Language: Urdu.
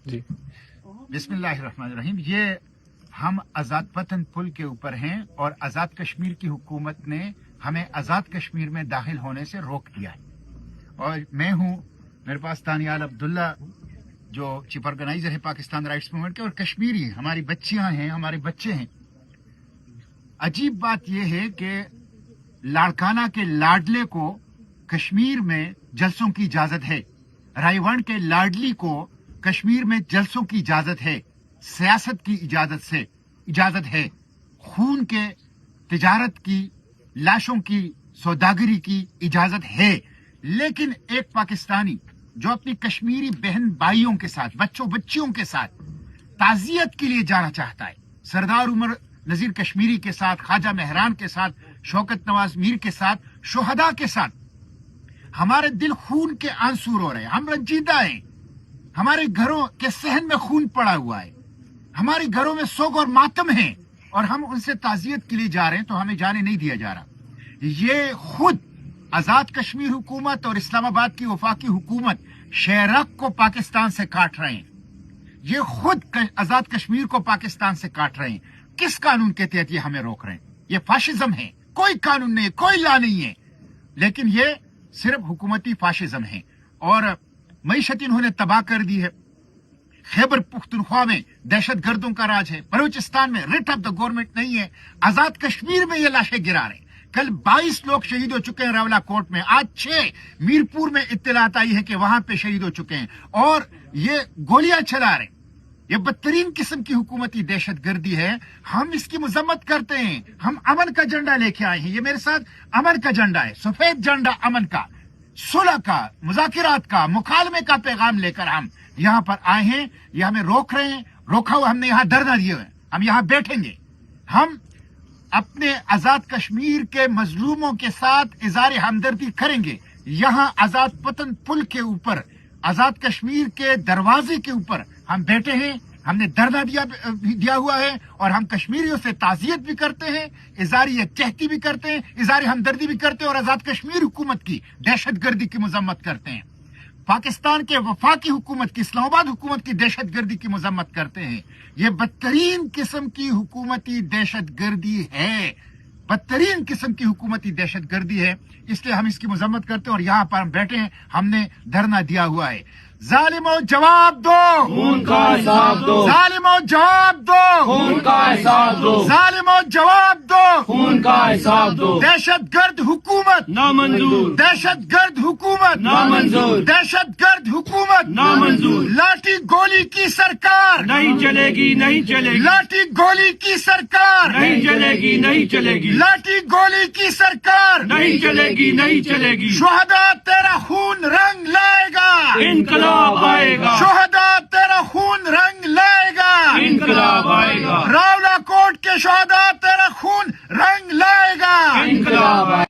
جی بسم اللہ الرحمن الرحیم. یہ ہم آزاد پتن پل کے اوپر ہیں اور آزاد کشمیر کی حکومت نے ہمیں آزاد کشمیر میں داخل ہونے سے روک دیا ہے. اور میں ہوں، میرے پاس دانیال عبداللہ جو چیف آرگنائزر ہے پاکستان رائٹس موومنٹ کے، اور کشمیری ہماری بچیاں ہیں، ہمارے بچے ہیں. عجیب بات یہ ہے کہ لاڑکانہ کے لاڈلے کو کشمیر میں جلسوں کی اجازت ہے، رائے ونڈ کے لاڈلی کو کشمیر میں جلسوں کی اجازت ہے، سیاست کی اجازت ہے، خون کے تجارت کی، لاشوں کی سوداگری کی اجازت ہے. لیکن ایک پاکستانی جو اپنی کشمیری بہن بھائیوں کے ساتھ، بچیوں کے ساتھ تعزیت کے لیے جانا چاہتا ہے، سردار عمر نذیر کشمیری کے ساتھ، خواجہ مہران کے ساتھ، شوکت نواز میر کے ساتھ، شہداء کے ساتھ، ہمارے دل خون کے آنسو رو رہے ہیں، ہم رنجیدہ ہیں، ہمارے گھروں کے صحن میں خون پڑا ہوا ہے، ہمارے گھروں میں سوگ اور ماتم ہے، اور ہم ان سے تعزیت کے لیے جا رہے ہیں تو ہمیں جانے نہیں دیا جا رہا. یہ خود آزاد کشمیر حکومت اور اسلام آباد کی وفاقی حکومت شہرک کو پاکستان سے کاٹ رہے ہیں. یہ خود آزاد کشمیر کو پاکستان سے کاٹ رہے ہیں. کس قانون کے تحت یہ ہمیں روک رہے ہیں؟ یہ فاشزم ہے. کوئی قانون نہیں ہے، کوئی لا نہیں ہے، لیکن یہ صرف حکومتی فاشزم ہے. اور معیشت انہوں نے تباہ کر دی ہے. خیبر پختونخوا میں دہشت گردوں کا راج ہے، بلوچستان میں ریٹ آف دا گورنمنٹ نہیں ہے، آزاد کشمیر میں یہ لاشیں گرا رہے ہیں. کل 22 لوگ شہید ہو چکے ہیں راولا کوٹ میں، آج 6 میرپور میں اطلاعات آئی ہے کہ وہاں پہ شہید ہو چکے ہیں، اور یہ گولیاں چلا رہے ہیں. یہ بدترین قسم کی حکومتی دہشت گردی ہے. ہم اس کی مذمت کرتے ہیں. ہم امن کا جھنڈا لے کے آئے ہیں. یہ میرے ساتھ امن کا جھنڈا ہے، سفید جھنڈا امن کا، صلح کا، مذاکرات کا، مکالمے کا پیغام لے کر ہم یہاں پر آئے ہیں. یہ ہمیں روک رہے ہیں، روکا ہوا ہم نے یہاں دھرنا دیے ہوئے، ہم یہاں بیٹھیں گے. ہم اپنے آزاد کشمیر کے مظلوموں کے ساتھ اظہار ہمدردی کریں گے. یہاں آزاد پتن پل کے اوپر، آزاد کشمیر کے دروازے کے اوپر ہم بیٹھے ہیں، ہم نے دھرنا دیا ہوا ہے، اور ہم کشمیریوں سے تعزیت بھی کرتے ہیں، اظہار یکجہتی بھی کرتے ہیں، اظہار ہمدردی بھی کرتے ہیں، اور آزاد کشمیر حکومت کی دہشت گردی کی مذمت کرتے ہیں. پاکستان کے وفاقی حکومت کی، اسلام آباد حکومت کی دہشت گردی کی مذمت کرتے ہیں. یہ بدترین قسم کی حکومتی دہشت گردی ہے، بدترین قسم کی حکومتی دہشت گردی ہے. اس لیے ہم اس کی مذمت کرتے ہیں، اور یہاں پر ہم بیٹھے ہیں، ہم نے دھرنا دیا ہوا ہے. ظالموں جواب دو، خون کا حساب دو، ظالموں جواب دو، خون کا حساب دو، ظالموں جواب دو، خون کا حساب دو. دہشت گرد حکومت نامنظور، دہشت گرد حکومت نامنظور، دہشت گرد حکومت نامنظور. لاٹھی گولی کی سرکار نہیں چلے گی، نہیں چلے گی، لاٹھی گولی کی سرکار نہیں چلے گی، نہیں چلے گی، لاٹھی گولی کی سرکار. نہیں چلے گی، نہیں چلے گی. شہداء تیرا خون رنگ لائے گا، انقلاب آئے گا، شہداء تیرا خون رنگ لائے گا، انقلاب آئے گا، راولا کوٹ کے شہداء تیرا خون رنگ لائے گا. انقلاب آئے گا.